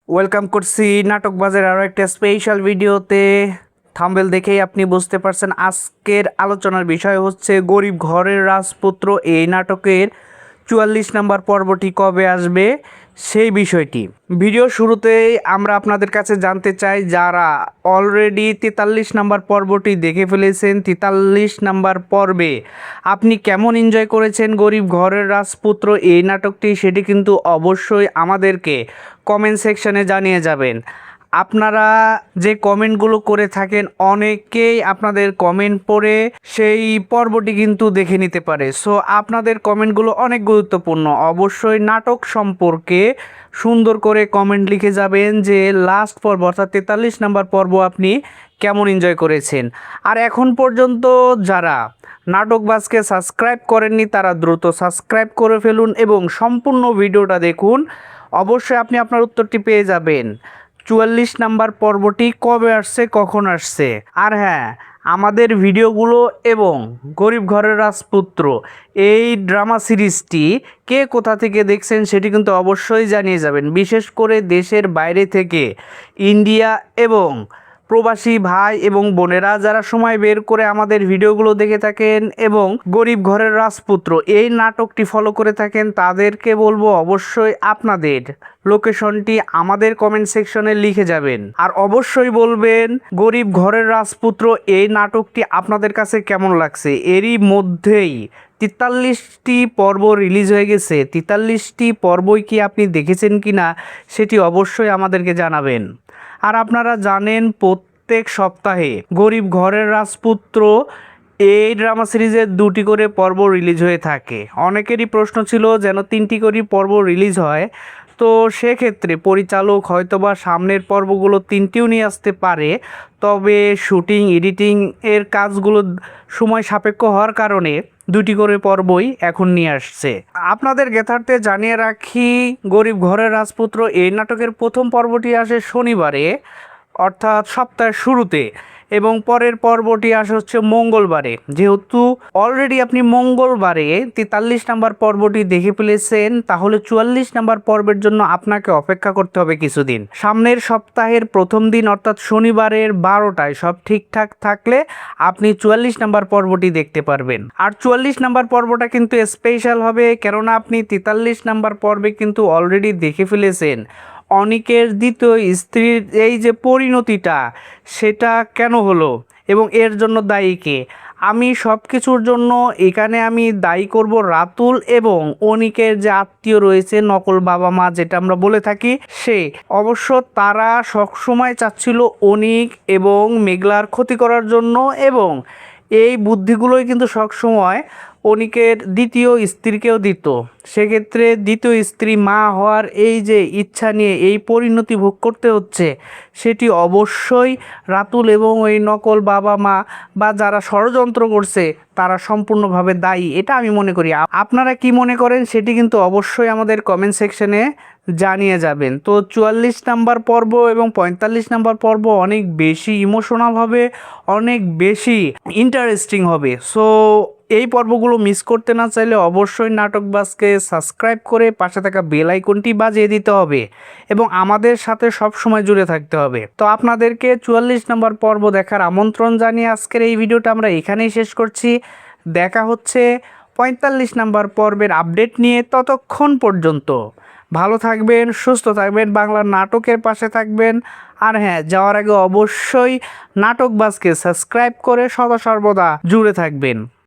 Welcome করছি নাটকবাজের আরও একটা স্পেশাল ভিডিওতে। থাম্বনেল দেখেই আপনি বুঝতে পারছেন আজকের আলোচনার বিষয় হচ্ছে গরিব ঘরের রাজপুত্র এই নাটকের ৪৪ নম্বর পর্বটি কবে আসবে সেই বিষয়টি। ভিডিও শুরুতেই আমরা আপনাদের কাছে জানতে চাই, যারা অলরেডি ৪৩ নম্বর পর্বটি দেখে ফেলেছেন, ৪৩ নম্বর পর্বে আপনি কেমন এনজয় করেছেন গরিব ঘরের রাজপুত্র এই নাটকটি, সেটি কিন্তু অবশ্যই আমাদেরকে কমেন্ট সেকশনে জানিয়ে যাবেন। আপনারা যে কমেন্টগুলো করে থাকেন, অনেকেই আপনাদের কমেন্ট পড়ে সেই পর্বটি কিন্তু দেখে নিতে পারে। সো আপনাদের কমেন্টগুলো অনেক গুরুত্বপূর্ণ। অবশ্যই নাটক সম্পর্কে সুন্দর করে কমেন্ট লিখে যাবেন যে লাস্ট পর্ব অর্থাৎ ৪৩ নম্বর পর্ব আপনি কেমন এনজয় করেছেন। আর এখন পর্যন্ত যারা নাটকবাজকে সাবস্ক্রাইব করেননি তারা দ্রুত সাবস্ক্রাইব করে ফেলুন এবং সম্পূর্ণ ভিডিওটা দেখুন। অবশ্যই আপনি আপনার উত্তরটি পেয়ে যাবেন ৪৪ নাম্বার পর্বটি কবে আসছে, কখন আসছে। আর হ্যাঁ, আমাদের ভিডিওগুলো এবং গরিব ঘরের রাজপুত্র এই ড্রামা সিরিজটি কে কোথা থেকে দেখছেন সেটি কিন্তু অবশ্যই জানিয়ে যাবেন। বিশেষ করে দেশের বাইরে থেকে ইন্ডিয়া এবং প্রবাসী ভাই এবং বোনেরা যারা সময় বের করে আমাদের ভিডিওগুলো দেখে থাকেন এবং গরিব ঘরের রাজপুত্র এই নাটকটি ফলো করে থাকেন, তাদেরকে বলবো অবশ্যই আপনাদের লোকেশনটি আমাদের কমেন্ট সেকশনে লিখে যাবেন। আর অবশ্যই বলবেন গরিব ঘরের রাজপুত্র এই নাটকটি আপনাদের কাছে কেমন লাগছে। এরই মধ্যেই ৪৩টি পর্ব রিলিজ হয়ে গেছে। ৪৩টি পর্বই কি আপনি দেখেছেন কিনা সেটি অবশ্যই আমাদেরকে জানাবেন। আর আপনারা জানেন প্রত্যেক সপ্তাহে গরিব ঘরের রাজপুত্র এই ড্রামা সিরিজের 2টি করে পর্ব রিলিজ হয়ে থাকে। অনেকেরই প্রশ্ন ছিল যেন 3টি করে পর্ব রিলিজ হয়, তো সেক্ষেত্রে পরিচালক হয়তোবা সামনের পর্বগুলো 3টিও নিয়ে আসতে পারে, তবে শুটিং এডিটিং এর কাজগুলো সময় সাপেক্ষ হওয়ার কারণে 2টি করে পর্বই এখন নিয়ে আসছে। আপনাদের জ্ঞাতার্থে জানিয়ে রাখি, গরিব ঘরের রাজপুত্র এই নাটকের প্রথম পর্বটি আসে শনিবারে অর্থাৎ সপ্তাহের শুরুতে এবং পরের পর্বটি আসে হচ্ছে মঙ্গলবারে। যেহেতু অলরেডি আপনি মঙ্গলবারে ৪৩ নম্বর পর্বটি দেখে ফেলেছেন, তাহলে ৪৪ নম্বর পর্বের জন্য আপনাকে অপেক্ষা করতে হবে কিছুদিন। সামনের সপ্তাহের প্রথম দিন অর্থাৎ শনিবারের 12টায় সব ঠিকঠাক থাকলে আপনি ৪৪ নম্বর পর্বটি দেখতে পারবেন। আর ৪৪ নম্বর পর্বটা কিন্তু স্পেশাল হবে, কেননা আপনি ৪৩ নম্বর পর্বে কিন্তু অলরেডি দেখে ফেলেছেন অনিকের দ্বিতীয় স্ত্রীর এই যে পরিণতিটা সেটা কেন হলো এবং এর জন্য দায়ী কে। আমি সব কিছুর জন্য এখানে আমি দায়ী করব রাতুল এবং অনিকের যে আত্মীয় রয়েছে, নকল বাবা মা যেটা আমরা বলে থাকি, সে অবশ্য তারা সবসময় চাচ্ছিল অনিক এবং মেঘলার ক্ষতি করার জন্য এবং এই বুদ্ধিগুলোই কিন্তু সবসময় অনিকের দ্বিতীয় স্ত্রীকেও দিত। সেক্ষেত্রে দ্বিতীয় স্ত্রী মা হওয়ার এই যে ইচ্ছা নিয়ে এই পরিণতি ভোগ করতে হচ্ছে, সেটি অবশ্যই রাতুল এবং ওই নকল বাবা মা বা যারা ষড়যন্ত্র করছে তারা সম্পূর্ণভাবে দায়ী, এটা আমি মনে করি। আপনারা কি মনে করেন সেটি কিন্তু অবশ্যই আমাদের কমেন্ট সেকশনে জানিয়ে যাবেন। তো ৪৪ নাম্বার পর্ব এবং ৪৫ নাম্বার পর্ব অনেক বেশি ইমোশনাল হবে, অনেক বেশি ইন্টারেস্টিং হবে। সো এই পর্বগুলো মিস করতে না চাইলে অবশ্যই নাটকবাজকে সাবস্ক্রাইব করে পাশে থাকা বেল আইকনটি বাজিয়ে দিতে হবে এবং আমাদের সাথে সব সময় জুড়ে থাকতে হবে। তো আপনাদেরকে ৪৪ নম্বর পর্ব দেখার আমন্ত্রণ জানিয়ে আজকের এই ভিডিওটা আমরা এখানেই শেষ করছি। দেখা হচ্ছে ৪৫ নম্বর পর্বের আপডেট নিয়ে। ততক্ষণ পর্যন্ত ভালো থাকবেন, সুস্থ থাকবেন, বাংলা নাটকের পাশে থাকবেন। আর হ্যাঁ, যাওয়ার আগে অবশ্যই নাটকবাজকে সাবস্ক্রাইব করে সদা সর্বদা জুড়ে থাকবেন।